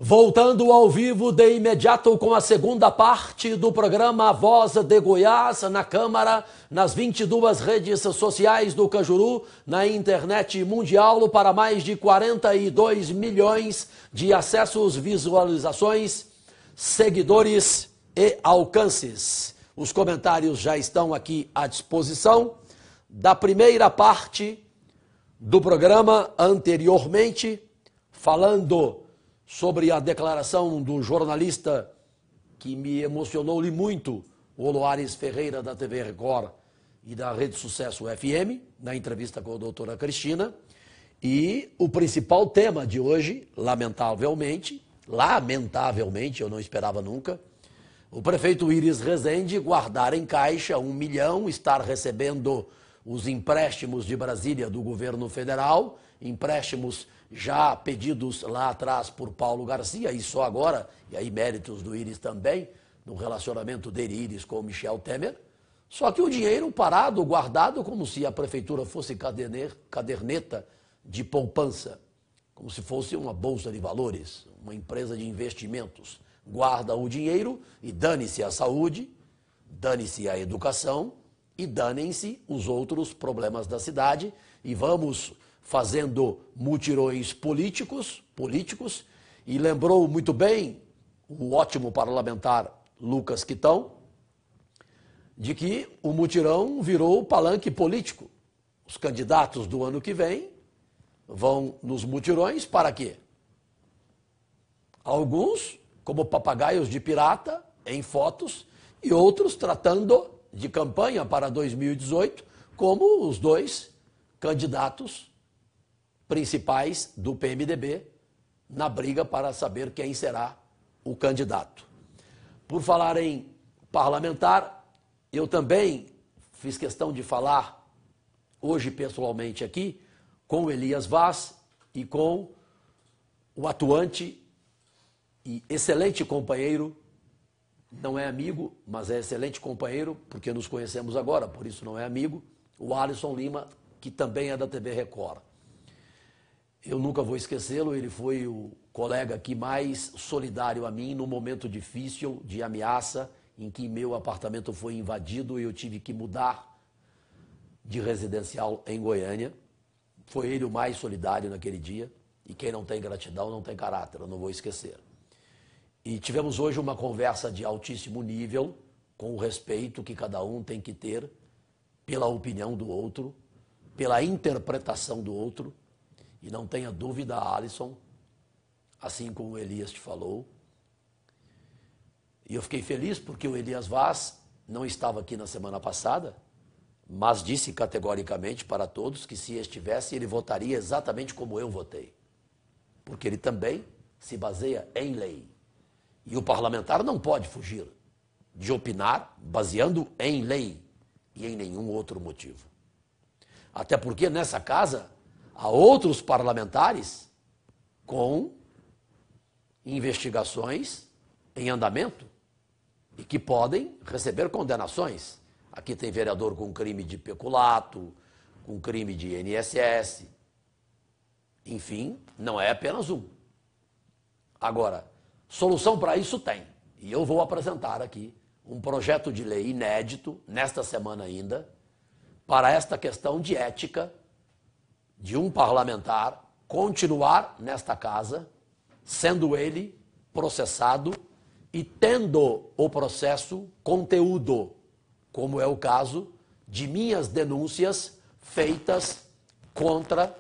Voltando ao vivo de imediato com a segunda parte do programa Voz de Goiás, na Câmara, nas 22 redes sociais do Cajuru, na internet mundial, para mais de 42 milhões de acessos, visualizações, seguidores e alcances. Os comentários já estão aqui à disposição. Da primeira parte do programa anteriormente, falando sobre a declaração do jornalista que me emocionou-lhe muito, o Loares Ferreira, da TV Record e da Rede Sucesso FM, na entrevista com a doutora Cristina. E o principal tema de hoje, lamentavelmente, eu não esperava nunca, o prefeito Iris Rezende guardar em caixa 1 milhão, estar recebendo os empréstimos de Brasília do governo federal, empréstimos já pedidos lá atrás por Paulo Garcia, e só agora, e aí méritos do Iris também, no relacionamento dele, Iris, com Michel Temer, só que o dinheiro parado, guardado, como se a prefeitura fosse caderneta de poupança, como se fosse uma bolsa de valores, uma empresa de investimentos. Guarda o dinheiro e dane-se a saúde, dane-se a educação e danem-se os outros problemas da cidade, e vamos fazendo mutirões políticos, e lembrou muito bem o ótimo parlamentar Lucas Quitão, de que o mutirão virou palanque político. Os candidatos do ano que vem vão nos mutirões para quê? Alguns como papagaios de pirata em fotos e outros tratando de campanha para 2018 como os dois candidatos principais do PMDB na briga para saber quem será o candidato. Por falar em parlamentar, eu também fiz questão de falar hoje pessoalmente aqui com o Elias Vaz e com o atuante e excelente companheiro, não é amigo, mas é excelente companheiro, porque nos conhecemos agora, por isso não é amigo, o Alisson Lima, que também é da TV Record. Eu nunca vou esquecê-lo, ele foi o colega que mais solidário a mim no momento difícil de ameaça, em que meu apartamento foi invadido e eu tive que mudar de residencial em Goiânia. Foi ele o mais solidário naquele dia, e quem não tem gratidão não tem caráter, eu não vou esquecer. E tivemos hoje uma conversa de altíssimo nível, com o respeito que cada um tem que ter pela opinião do outro, pela interpretação do outro. E não tenha dúvida, Alisson, assim como o Elias te falou. E eu fiquei feliz porque o Elias Vaz não estava aqui na semana passada, mas disse categoricamente para todos que se estivesse, ele votaria exatamente como eu votei. Porque ele também se baseia em lei. E o parlamentar não pode fugir de opinar baseando em lei e em nenhum outro motivo. Até porque nessa casa há outros parlamentares com investigações em andamento e que podem receber condenações. Aqui tem vereador com crime de peculato, com crime de INSS. Enfim, não é apenas um. Agora, solução para isso tem. E eu vou apresentar aqui um projeto de lei inédito, nesta semana ainda, para esta questão de ética de um parlamentar continuar nesta casa, sendo ele processado e tendo o processo conteúdo, como é o caso de minhas denúncias feitas contra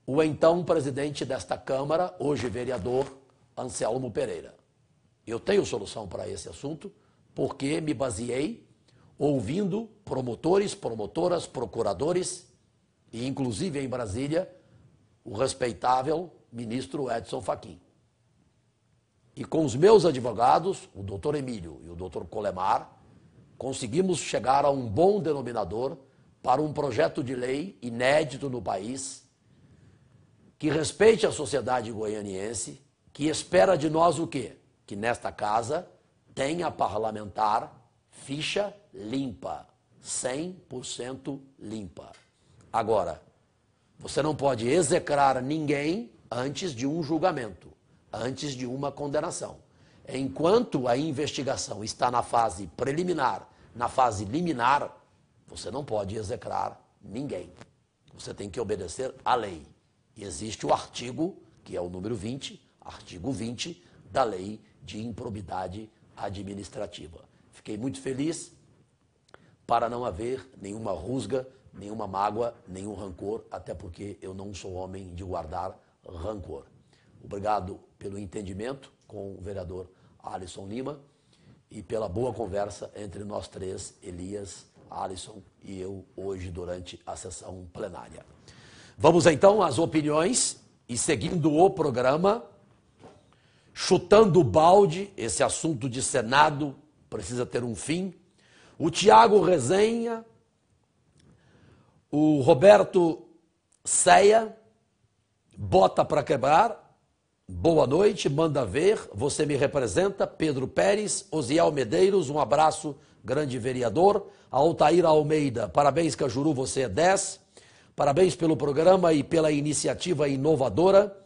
o então presidente desta Câmara, hoje vereador, Anselmo Pereira. Eu tenho solução para esse assunto, porque me baseei ouvindo promotores, promotoras, procuradores, e inclusive em Brasília, o respeitável ministro Edson Fachin. E com os meus advogados, o doutor Emílio e o doutor Colemar, conseguimos chegar a um bom denominador para um projeto de lei inédito no país, que respeite a sociedade goianiense, que espera de nós o quê? Que nesta casa tenha parlamentar ficha limpa, 100% limpa. Agora, você não pode execrar ninguém antes de um julgamento. antes de uma condenação. Enquanto a investigação está na fase preliminar, na fase liminar, você não pode execrar ninguém. Você tem que obedecer à lei. E existe o artigo, que é o número 20, artigo 20 da Lei de Improbidade Administrativa. Fiquei muito feliz para não haver nenhuma rusga, nenhuma mágoa, nenhum rancor, até porque eu não sou homem de guardar rancor. Obrigado pelo entendimento com o vereador Alisson Lima e pela boa conversa entre nós três, Elias, Alisson e eu, hoje durante a sessão plenária. Vamos então às opiniões e seguindo o programa, chutando o balde, esse assunto de Senado precisa ter um fim. O Tiago Resenha, o Roberto Ceia, bota para quebrar, boa noite, manda ver, você me representa, Pedro Pérez, Osiel Medeiros, um abraço, grande vereador, Altair Almeida, parabéns Cajuru, você é 10, parabéns pelo programa e pela iniciativa inovadora.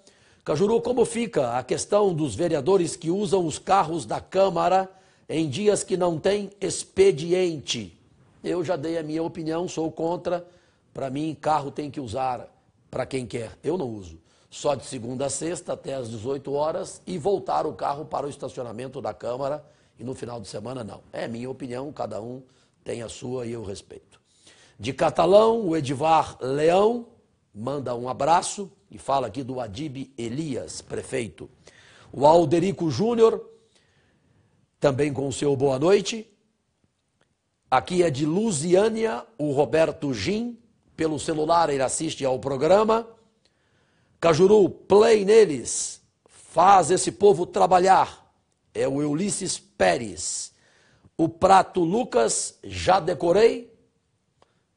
Cajuru, como fica a questão dos vereadores que usam os carros da Câmara em dias que não tem expediente? Eu já dei a minha opinião, sou contra. Para mim, carro tem que usar para quem quer. Eu não uso. Só de segunda a sexta até às 18 horas e voltar o carro para o estacionamento da Câmara e no final de semana não. É minha opinião, cada um tem a sua e eu respeito. De Catalão, o Edivar Leão manda um abraço e fala aqui do Adib Elias, prefeito. O Alderico Júnior, também com o seu boa noite. Aqui é de Lusiânia, o Roberto Gin, pelo celular ele assiste ao programa. Cajuru, play neles, faz esse povo trabalhar. É o Ulisses Pérez. O Prato Lucas, já decorei.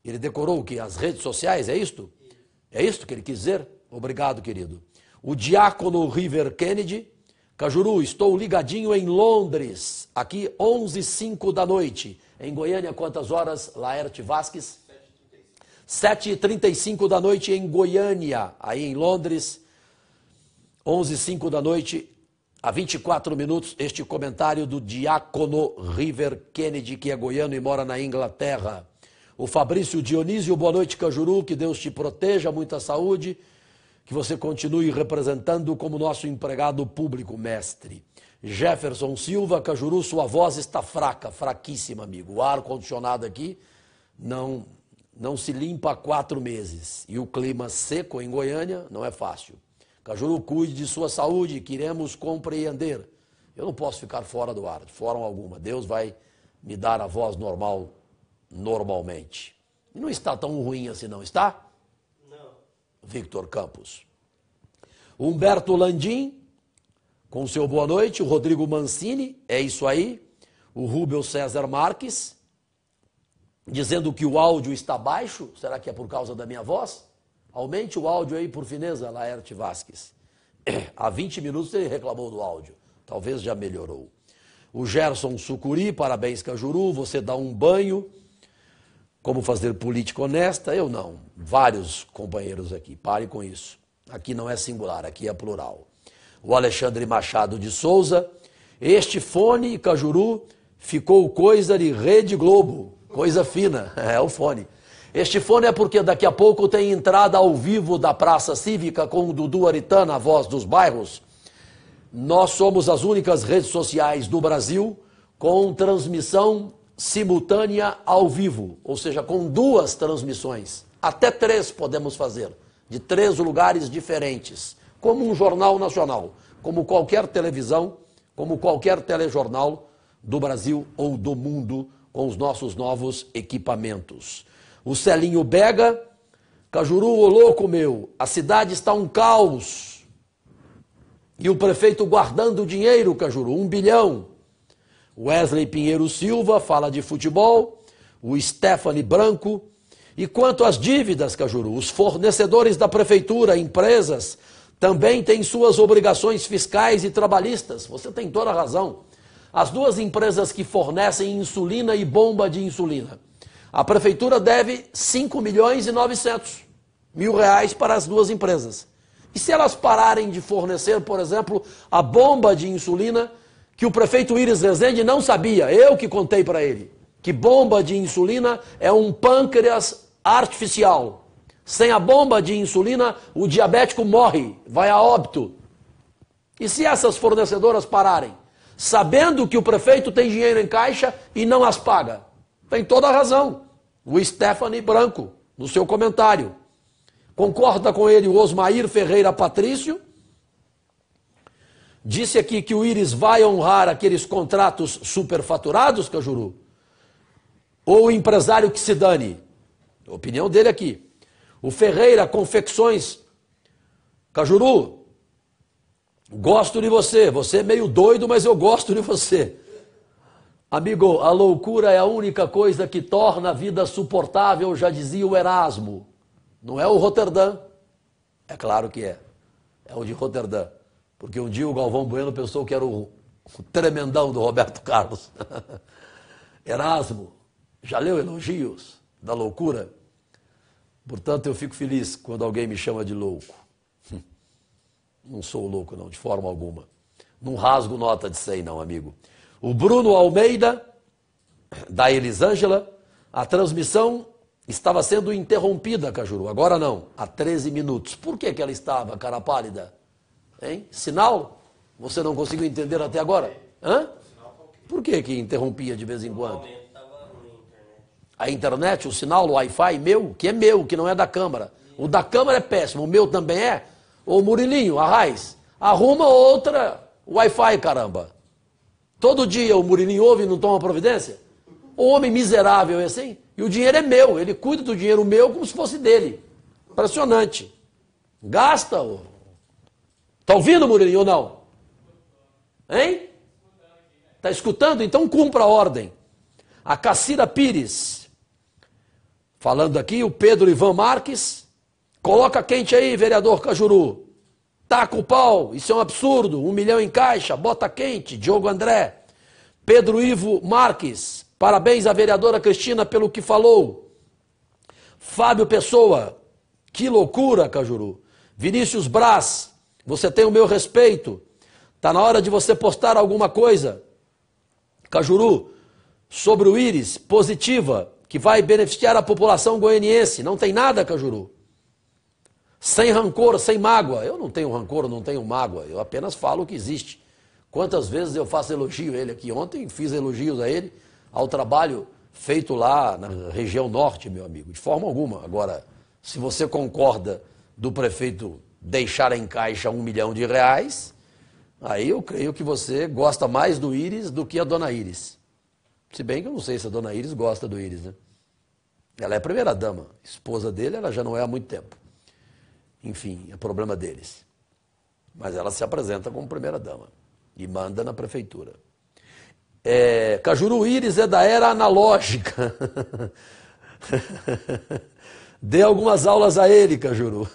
Ele decorou o quê? As redes sociais, é isto? É isto que ele quis dizer? Obrigado, querido. O Diácono River Kennedy. Cajuru, estou ligadinho em Londres, aqui 11h05 da noite. Em Goiânia, quantas horas, Laerte Vasques? 7h35 da noite em Goiânia, aí em Londres, 11h05 da noite, a 24 minutos, este comentário do Diácono River Kennedy, que é goiano e mora na Inglaterra. O Fabrício Dionísio, boa noite, Cajuru, que Deus te proteja, muita saúde, que você continue representando como nosso empregado público, mestre. Jefferson Silva, Cajuru, sua voz está fraca, fraquíssima, amigo. O ar-condicionado aqui não se limpa há 4 meses. E o clima seco em Goiânia não é fácil. Cajuru, cuide de sua saúde, queremos compreender. Eu não posso ficar fora do ar, de forma alguma. Deus vai me dar a voz normal, normalmente. E não está tão ruim assim, não está? Não. Victor Campos. Humberto Landim, com seu boa noite. O Rodrigo Mancini, é isso aí. O Rubens César Marques, dizendo que o áudio está baixo. Será que é por causa da minha voz? Aumente o áudio aí, por fineza, Laerte Vasques. Há 20 minutos ele reclamou do áudio. Talvez já melhorou. O Gerson Sucuri, parabéns, Cajuru. Você dá um banho. Como fazer política honesta? Eu não. Vários companheiros aqui. Pare com isso. Aqui não é singular, aqui é plural. O Alexandre Machado de Souza. Este fone, Cajuru, ficou coisa de Rede Globo. Coisa fina. É o fone. Este fone é porque daqui a pouco tem entrada ao vivo da Praça Cívica com o Dudu Aritana, a voz dos bairros. Nós somos as únicas redes sociais do Brasil com transmissão simultânea ao vivo, ou seja, com 2 transmissões. Até 3 podemos fazer, de 3 lugares diferentes, como um jornal nacional, como qualquer televisão, como qualquer telejornal do Brasil ou do mundo, com os nossos novos equipamentos. O Celinho Bega, Cajuru, ô louco meu, a cidade está um caos. E o prefeito guardando dinheiro, Cajuru, 1 bilhão. Wesley Pinheiro Silva fala de futebol. O Stephanie Branco. E quanto às dívidas, Cajuru, os fornecedores da prefeitura, empresas, também têm suas obrigações fiscais e trabalhistas. Você tem toda a razão. As 2 empresas que fornecem insulina e bomba de insulina. A prefeitura deve 5.900.000 reais para as 2 empresas. E se elas pararem de fornecer, por exemplo, a bomba de insulina que o prefeito Íris Rezende não sabia, eu que contei para ele, que bomba de insulina é um pâncreas artificial. Sem a bomba de insulina, o diabético morre, vai a óbito. E se essas fornecedoras pararem, sabendo que o prefeito tem dinheiro em caixa e não as paga? Tem toda a razão. O Stephanie Branco, no seu comentário. Concorda com ele o Osmair Ferreira Patrício? Disse aqui que o Íris vai honrar aqueles contratos superfaturados, Cajuru? Ou o empresário que se dane? A opinião dele aqui. O Ferreira Confecções, Cajuru, gosto de você. Você é meio doido, mas eu gosto de você. Amigo, a loucura é a única coisa que torna a vida suportável, já dizia o Erasmo. Não é o Roterdã? É claro que é. É o de Roterdã. Porque um dia o Galvão Bueno pensou que era o tremendão do Roberto Carlos. Erasmo, já leu Elogios da Loucura? Portanto, eu fico feliz quando alguém me chama de louco. Não sou louco, não, de forma alguma. Não rasgo nota de 100, não, amigo. O Bruno Almeida, da Elisângela, a transmissão estava sendo interrompida, Cajuru. Agora não, há 13 minutos. Por que ela estava, cara pálida? Hein? Sinal? Você não conseguiu entender até agora? Hã? Por que interrompia de vez em quando? A internet, o sinal, o Wi-Fi meu, que é meu, que não é da Câmara. O da Câmara é péssimo, o meu também é. Ô Murilinho, Arraiz, arruma outra Wi-Fi, caramba. Todo dia o Murilinho ouve e não toma providência? O homem miserável é assim? E o dinheiro é meu, ele cuida do dinheiro meu como se fosse dele. Impressionante. Gasta. Tá ouvindo, Murilinho, ou não? Hein? Tá escutando? Então cumpra a ordem. A Cacira Pires, falando aqui, o Pedro Ivan Marques, coloca quente aí, vereador Cajuru. Taca o pau, isso é um absurdo, 1 milhão em caixa, bota quente, Diogo André. Pedro Ivo Marques, parabéns à vereadora Cristina pelo que falou. Fábio Pessoa, que loucura, Cajuru. Vinícius Braz, você tem o meu respeito. Tá na hora de você postar alguma coisa, Cajuru, sobre o Íris, positiva, que vai beneficiar a população goianiense. Não tem nada, Cajuru. Sem rancor, sem mágoa. Eu não tenho rancor, não tenho mágoa. Eu apenas falo o que existe. Quantas vezes eu faço elogio a ele aqui? Ontem fiz elogios a ele, ao trabalho feito lá na região norte, meu amigo. De forma alguma. Agora, se você concorda do prefeito deixar em caixa R$1 milhão, aí eu creio que você gosta mais do Íris do que a dona Íris. Se bem que eu não sei se a dona Íris gosta do Íris, né? Ela é a primeira dama. Esposa dele, ela já não é há muito tempo. Enfim, é problema deles. Mas ela se apresenta como primeira-dama e manda na prefeitura. Cajuru, Íris é da era analógica. Dê algumas aulas a ele, Cajuru.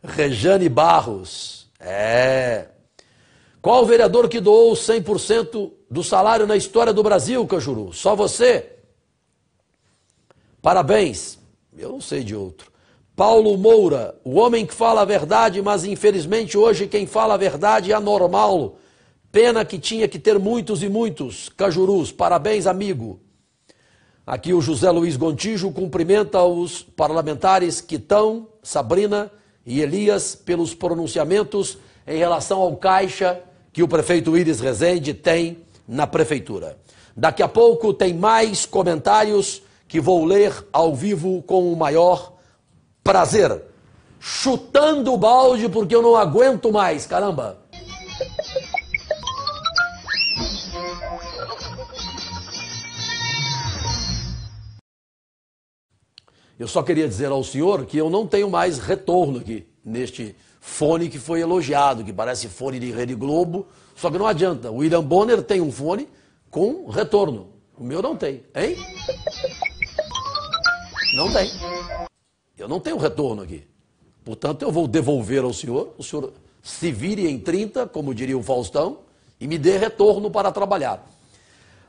Rejane Barros. Qual o vereador que doou 100% do salário na história do Brasil, Cajuru? Só você? Parabéns. Eu não sei de outro. Paulo Moura, o homem que fala a verdade, mas infelizmente hoje quem fala a verdade é anormal. Pena que tinha que ter muitos e muitos Cajurus. Parabéns, amigo. Aqui o José Luiz Gontijo cumprimenta os parlamentares Quitão, Sabrina e Elias pelos pronunciamentos em relação ao caixa que o prefeito Íris Rezende tem na prefeitura. Daqui a pouco tem mais comentários que vou ler ao vivo com o maior prazer. Chutando o balde porque eu não aguento mais, caramba. Eu só queria dizer ao senhor que eu não tenho mais retorno aqui, neste fone que foi elogiado, que parece fone de Rede Globo, só que não adianta. O William Bonner tem um fone com retorno. O meu não tem, hein? Não tem. Eu não tenho retorno aqui. Portanto, eu vou devolver ao senhor, o senhor se vire em 30, como diria o Faustão, e me dê retorno para trabalhar.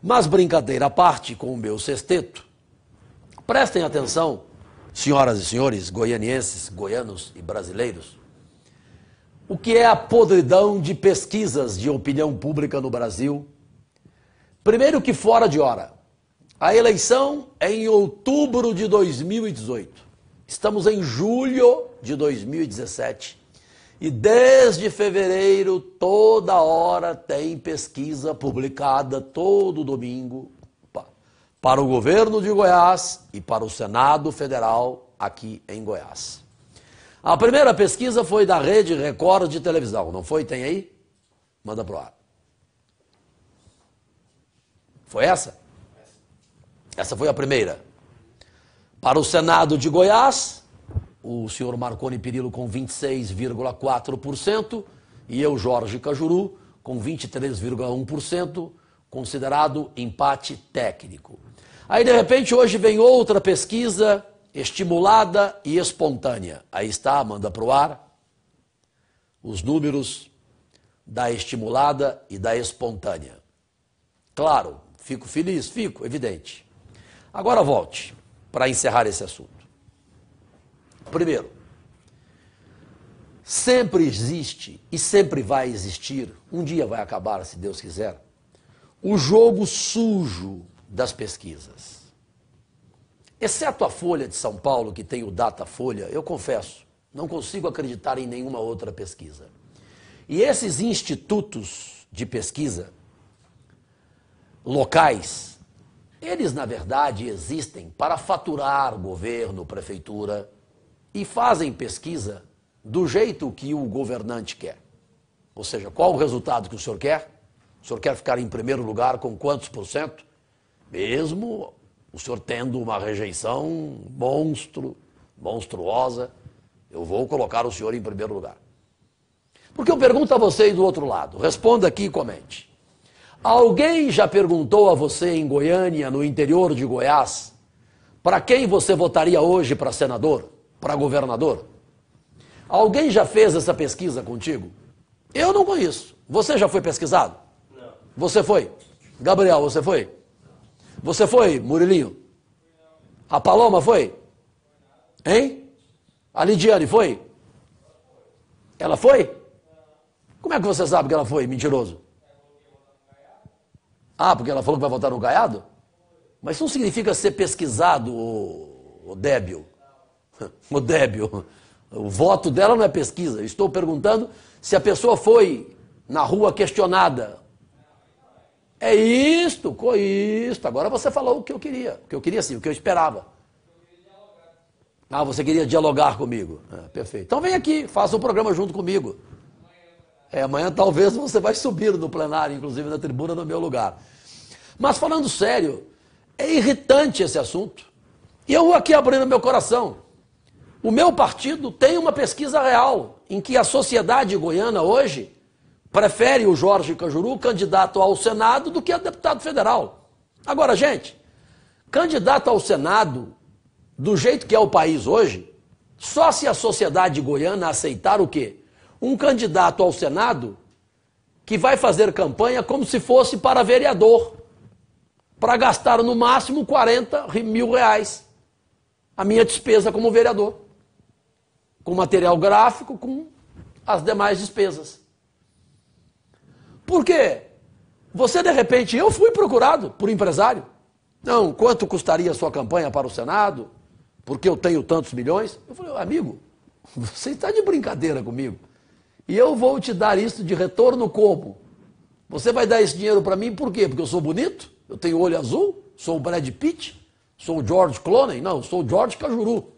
Mas brincadeira à parte com o meu sexteto, prestem atenção, senhoras e senhores goianienses, goianos e brasileiros, o que é a podridão de pesquisas de opinião pública no Brasil. Primeiro que fora de hora. A eleição é em outubro de 2018. Estamos em julho de 2017. E desde fevereiro, toda hora tem pesquisa publicada todo domingo para o governo de Goiás e para o Senado Federal aqui em Goiás. A primeira pesquisa foi da Rede Record de televisão, não foi? Tem aí? Manda pro ar. Foi essa? Essa foi a primeira. Para o Senado de Goiás, o senhor Marconi Perillo com 26,4% e eu, Jorge Cajuru, com 23,1%, considerado empate técnico. Aí, de repente, hoje vem outra pesquisa estimulada e espontânea. Aí está, manda para o ar, os números da estimulada e da espontânea. Claro, fico feliz, fico, evidente. Agora volte para encerrar esse assunto. Primeiro, sempre existe e sempre vai existir, um dia vai acabar, se Deus quiser, o jogo sujo das pesquisas. Exceto a Folha de São Paulo, que tem o Datafolha, eu confesso, não consigo acreditar em nenhuma outra pesquisa. E esses institutos de pesquisa locais, eles, na verdade, existem para faturar governo, prefeitura, e fazem pesquisa do jeito que o governante quer. Ou seja, qual o resultado que o senhor quer? O senhor quer ficar em primeiro lugar com quantos por cento? Mesmo o senhor tendo uma rejeição monstruosa, eu vou colocar o senhor em primeiro lugar. Porque eu pergunto a você aí do outro lado, responda aqui e comente. Alguém já perguntou a você em Goiânia, no interior de Goiás, para quem você votaria hoje para senador, para governador? Alguém já fez essa pesquisa contigo? Eu não conheço. Você já foi pesquisado? Não. Você foi? Gabriel, você foi? Você foi, Murilinho? A Paloma foi? Hein? A Lidiane foi? Ela foi? Como é que você sabe que ela foi, mentiroso? Ah, porque ela falou que vai votar no Gaiado? Mas isso não significa ser pesquisado, o débil. O débil. O voto dela não é pesquisa. Eu estou perguntando se a pessoa foi na rua questionada. É isto. Agora você falou o que eu queria. O que eu queria sim, o que eu esperava. Ah, você queria dialogar comigo. Perfeito. Então vem aqui, faça um programa junto comigo. Amanhã talvez você vai subir no plenário, inclusive na tribuna, no meu lugar. Mas falando sério, é irritante esse assunto. E eu vou aqui abrindo meu coração. O meu partido tem uma pesquisa real, em que a sociedade goiana hoje prefere o Jorge Cajuru, candidato ao Senado, do que a deputado federal. Agora, gente, candidato ao Senado, do jeito que é o país hoje, só se a sociedade goiana aceitar o quê? Um candidato ao Senado que vai fazer campanha como se fosse para vereador, para gastar no máximo 40 mil reais a minha despesa como vereador, com material gráfico, com as demais despesas. Por quê? Você, de repente, eu fui procurado por empresário. Não, quanto custaria a sua campanha para o Senado? Porque eu tenho tantos milhões? Eu falei, amigo, você está de brincadeira comigo. E eu vou te dar isso de retorno como? Você vai dar esse dinheiro para mim por quê? Porque eu sou bonito? Eu tenho olho azul? Sou o Brad Pitt? Sou o George Clooney? Não, sou o George Cajuru.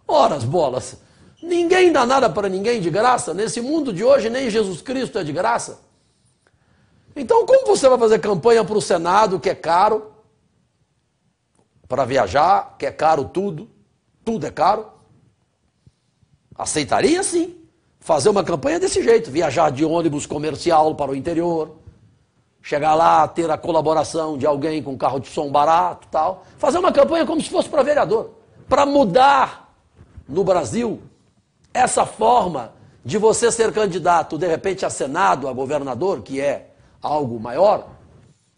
Ora as bolas. Ninguém dá nada para ninguém de graça. Nesse mundo de hoje, nem Jesus Cristo é de graça. Então, como você vai fazer campanha para o Senado, que é caro, para viajar, que é caro tudo é caro? Aceitaria sim fazer uma campanha desse jeito, viajar de ônibus comercial para o interior, chegar lá, ter a colaboração de alguém com carro de som barato, tal, fazer uma campanha como se fosse para vereador, para mudar no Brasil essa forma de você ser candidato, de repente, a Senado, a governador, que é algo maior,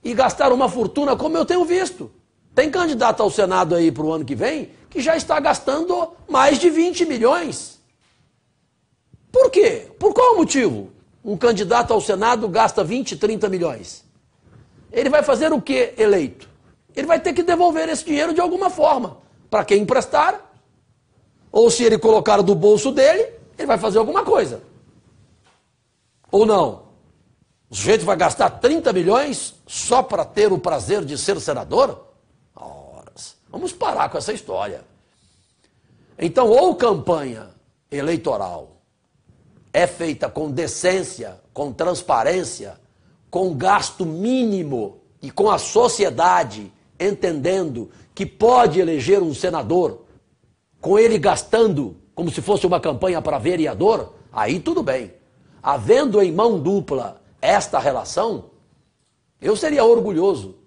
e gastar uma fortuna, como eu tenho visto. Tem candidato ao Senado aí para o ano que vem que já está gastando mais de 20 milhões. Por quê? Por qual motivo? Um candidato ao Senado gasta 20, 30 milhões. Ele vai fazer o que eleito? Ele vai ter que devolver esse dinheiro de alguma forma. Para quem emprestar, ou se ele colocar do bolso dele, ele vai fazer alguma coisa. Ou não? O sujeito vai gastar 30 milhões só para ter o prazer de ser senador? Horas. Vamos parar com essa história. Então, ou campanha eleitoral é feita com decência, com transparência, com gasto mínimo e com a sociedade entendendo que pode eleger um senador, com ele gastando como se fosse uma campanha para vereador, aí tudo bem. Havendo em mão dupla esta relação, eu seria orgulhoso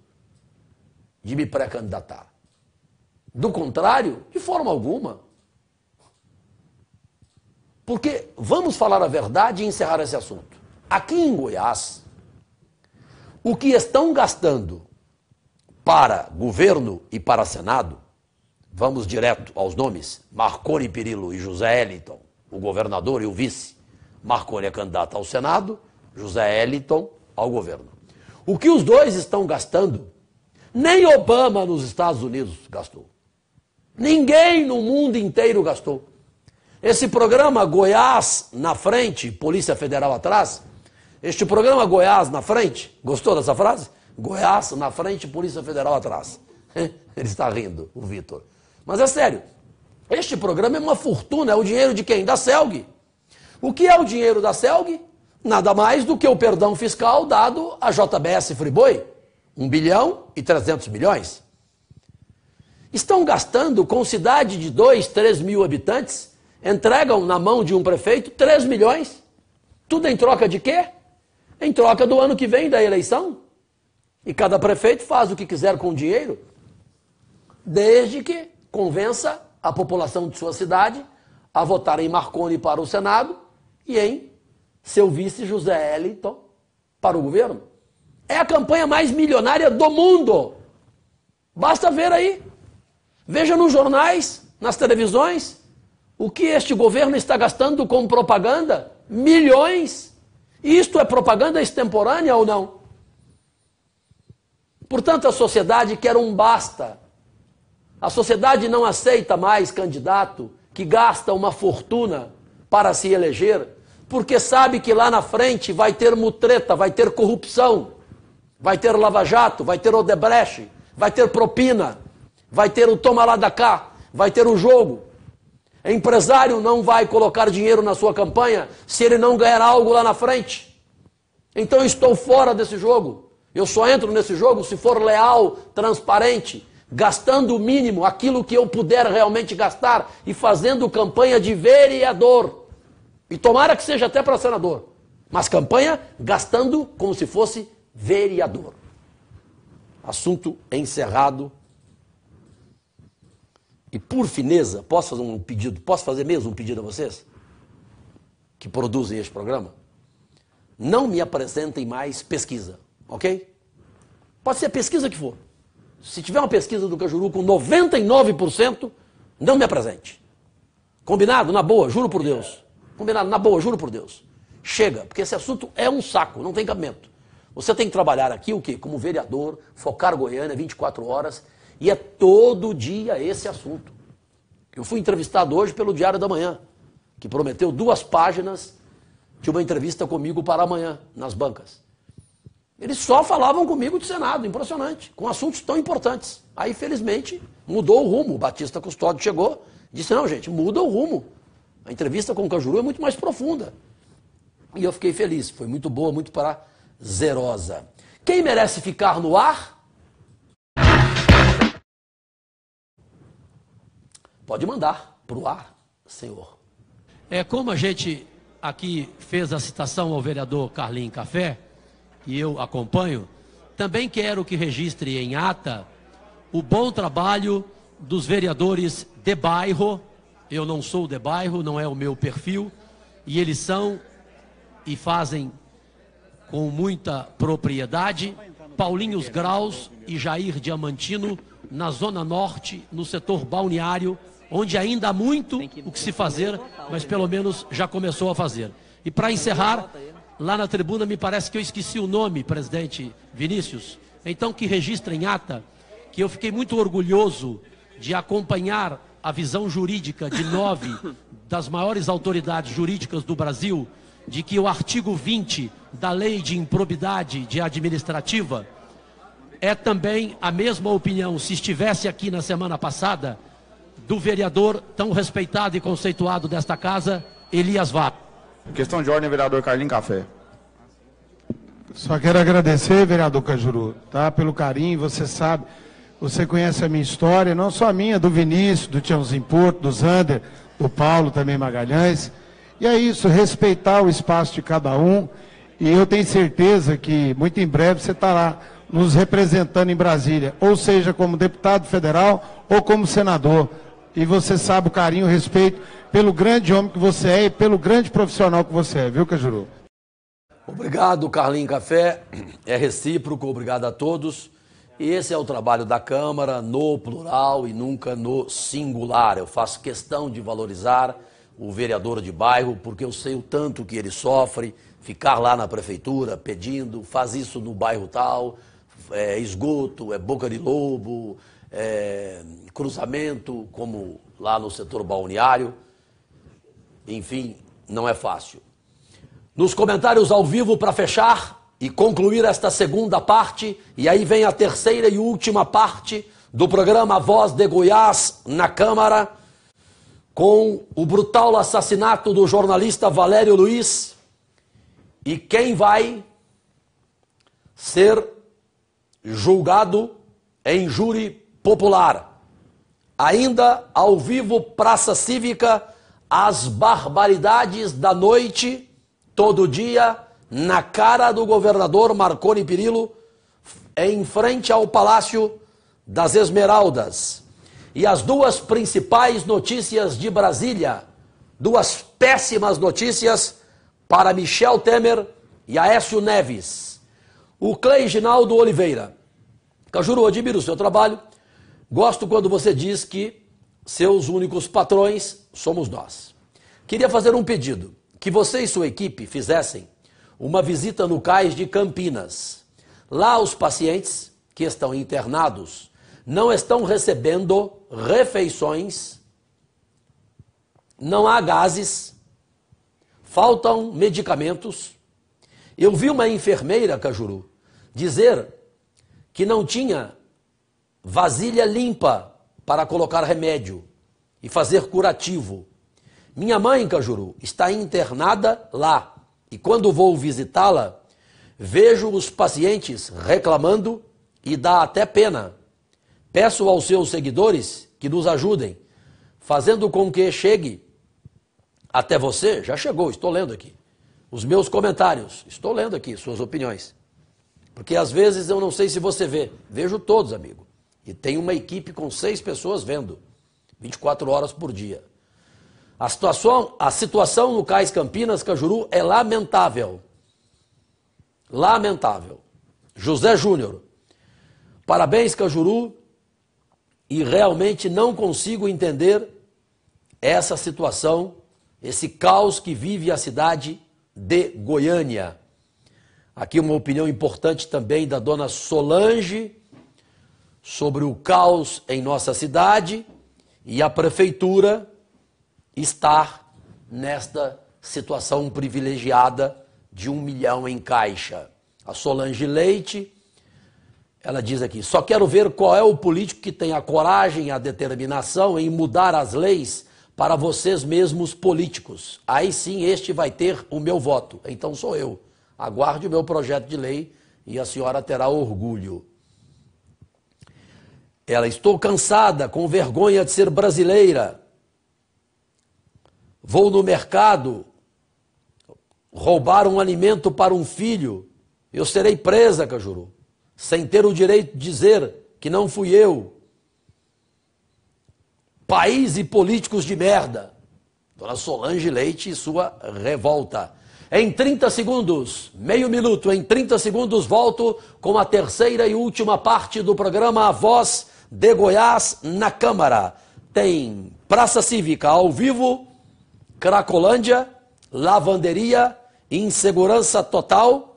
de me pré-candidatar. Do contrário, de forma alguma. Porque, vamos falar a verdade e encerrar esse assunto. Aqui em Goiás, o que estão gastando para governo e para Senado, vamos direto aos nomes, Marconi Perillo e José Eliton, o governador e o vice. Marconi é candidato ao Senado, José Eliton ao governo. O que os dois estão gastando, nem Obama nos Estados Unidos gastou. Ninguém no mundo inteiro gastou. Esse programa Goiás na frente, Polícia Federal atrás, este programa Goiás na frente, gostou dessa frase? Goiás na frente, Polícia Federal atrás. Ele está rindo, o Vitor. Mas é sério, este programa é uma fortuna, é o dinheiro de quem? Da CELG. O que é o dinheiro da CELG? Nada mais do que o perdão fiscal dado à JBS Friboi, 1 bilhão e 300 milhões. Estão gastando com cidade de 2, 3 mil habitantes, entregam na mão de um prefeito 3 milhões. Tudo em troca de quê? Em troca do ano que vem da eleição. E cada prefeito faz o que quiser com o dinheiro, desde que convença a população de sua cidade a votar em Marconi para o Senado e em seu vice José Eliton para o governo. É a campanha mais milionária do mundo. Basta ver aí. Veja nos jornais, nas televisões, o que este governo está gastando com propaganda. Milhões. Isto é propaganda extemporânea ou não? Portanto, a sociedade quer um basta. A sociedade não aceita mais candidato que gasta uma fortuna para se eleger, porque sabe que lá na frente vai ter mutreta, vai ter corrupção, vai ter lava-jato, vai ter Odebrecht, vai ter propina, vai ter o toma lá da cá, vai ter o jogo. Empresário não vai colocar dinheiro na sua campanha se ele não ganhar algo lá na frente. Então eu estou fora desse jogo. Eu só entro nesse jogo se for leal, transparente, gastando o mínimo, aquilo que eu puder realmente gastar e fazendo campanha de vereador. E tomara que seja até para senador. Mas campanha gastando como se fosse vereador. Assunto encerrado. E por fineza, posso fazer um pedido? Posso fazer mesmo um pedido a vocês? Que produzem este programa? Não me apresentem mais pesquisa, ok? Pode ser a pesquisa que for. Se tiver uma pesquisa do Cajuru com 99%, não me apresente. Combinado? Na boa, juro por Deus. Combinado? Na boa, juro por Deus. Chega, porque esse assunto é um saco, não tem cabimento. Você tem que trabalhar aqui o quê? Como vereador, focar Goiânia 24 horas, e é todo dia esse assunto. Eu fui entrevistado hoje pelo Diário da Manhã, que prometeu 2 páginas de uma entrevista comigo para amanhã, nas bancas. Eles só falavam comigo de Senado, impressionante, com assuntos tão importantes. Aí, felizmente, mudou o rumo. O Batista Custódio chegou e disse, não, gente, muda o rumo. A entrevista com o Cajuru é muito mais profunda. E eu fiquei feliz, foi muito boa, muito prazerosa. Quem merece ficar no ar? Pode mandar para o ar, senhor. Como a gente aqui fez a citação ao vereador Carlinhos Café, e eu acompanho, também quero que registre em ata o bom trabalho dos vereadores de bairro. Eu não sou de bairro, não é o meu perfil, e eles são e fazem com muita propriedade. Paulinhos Graus e Jair Diamantino na Zona Norte, no setor balneário, onde ainda há muito o que se fazer, mas pelo menos já começou a fazer. E para encerrar, lá na tribuna me parece que eu esqueci o nome, presidente Vinícius, então que registre em ata que eu fiquei muito orgulhoso de acompanhar a visão jurídica de 9 das maiores autoridades jurídicas do Brasil, de que o artigo 20 da Lei de Improbidade Administrativa é também a mesma opinião, se estivesse aqui na semana passada, do vereador tão respeitado e conceituado desta casa, Elias Vaz. Questão de ordem, vereador Carlinhos Café. Só quero agradecer, vereador Cajuru, tá, pelo carinho. Você sabe, você conhece a minha história, não só a minha, do Vinícius, do Tiãozinho Porto, do Zander, do Paulo também Magalhães. E é isso, respeitar o espaço de cada um. E eu tenho certeza que muito em breve você estará nos representando em Brasília, ou seja, como deputado federal ou como senador. E você sabe o carinho, o respeito pelo grande homem que você é e pelo grande profissional que você é, viu, Cajuru? Obrigado, Carlinhos Café. É recíproco, obrigado a todos. E esse é o trabalho da Câmara, no plural e nunca no singular. Eu faço questão de valorizar o vereador de bairro, porque eu sei o tanto que ele sofre, ficar lá na prefeitura pedindo, faz isso no bairro tal, é esgoto, é boca de lobo, é cruzamento, como lá no setor balneário. Enfim, não é fácil. Nos comentários ao vivo para fechar e concluir esta segunda parte, e aí vem a terceira e última parte do programa Voz de Goiás na Câmara, com o brutal assassinato do jornalista Valério Luiz e quem vai ser julgado em júri popular. Ainda ao vivo, Praça Cívica, as barbaridades da noite, todo dia, na cara do governador Marconi Perillo, em frente ao Palácio das Esmeraldas. E as duas principais notícias de Brasília, duas péssimas notícias para Michel Temer e Aécio Neves. O Cleiginaldo Oliveira. Cajuru, admiro o seu trabalho. Gosto quando você diz que seus únicos patrões somos nós. Queria fazer um pedido, que você e sua equipe fizessem uma visita no cais de Campinas. Lá os pacientes que estão internados não estão recebendo refeições, não há gases, faltam medicamentos. Eu vi uma enfermeira, Cajuru, dizer que não tinha vasilha limpa para colocar remédio e fazer curativo. Minha mãe, Cajuru, está internada lá e quando vou visitá-la, vejo os pacientes reclamando e dá até pena. Peço aos seus seguidores que nos ajudem, fazendo com que chegue até você. Já chegou, estou lendo aqui os meus comentários, estou lendo aqui suas opiniões. Porque às vezes eu não sei se você vê, vejo todos, amigo. E tem uma equipe com 6 pessoas vendo, 24 horas por dia. A situação no Cais Campinas, Cajuru, é lamentável. Lamentável. José Júnior, parabéns, Cajuru, e realmente não consigo entender essa situação, esse caos que vive a cidade de Goiânia. Aqui uma opinião importante também da dona Solange sobre o caos em nossa cidade e a prefeitura estar nesta situação privilegiada de 1 milhão em caixa. A Solange Leite, ela diz aqui, só quero ver qual é o político que tem a coragem e a determinação em mudar as leis para vocês mesmos políticos. Aí sim este vai ter o meu voto. Então sou eu. Aguarde o meu projeto de lei e a senhora terá orgulho. Ela, estou cansada, com vergonha de ser brasileira. Vou no mercado roubar um alimento para um filho. Eu serei presa, Cajuru, sem ter o direito de dizer que não fui eu. País e políticos de merda. Dona Solange Leite e sua revolta. Em 30 segundos, meio minuto, em 30 segundos volto com a terceira e última parte do programa A Voz de Goiás na Câmara. Tem Praça Cívica ao vivo, Cracolândia, Lavanderia, Insegurança Total,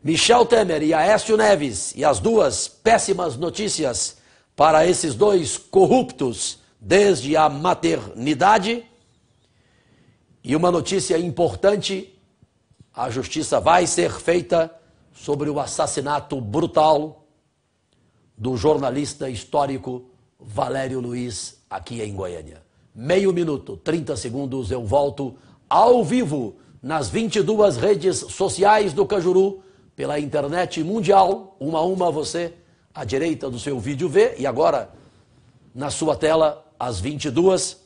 Michel Temer e Aécio Neves, e as duas péssimas notícias para esses dois corruptos desde a maternidade. E uma notícia importante: a justiça vai ser feita sobre o assassinato brutal do jornalista histórico Valério Luiz aqui em Goiânia. Meio minuto, 30 segundos, eu volto ao vivo nas 22 redes sociais do Cajuru, pela internet mundial, uma a uma você, à direita do seu vídeo vê, e agora na sua tela, as 22,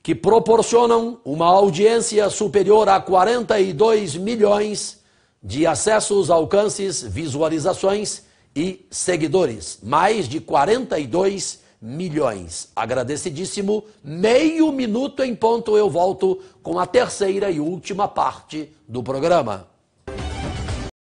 que proporcionam uma audiência superior a 42 milhões de acessos, alcances, visualizações e seguidores. Mais de 42 milhões. Agradecidíssimo. Meio minuto em ponto eu volto com a terceira e última parte do programa.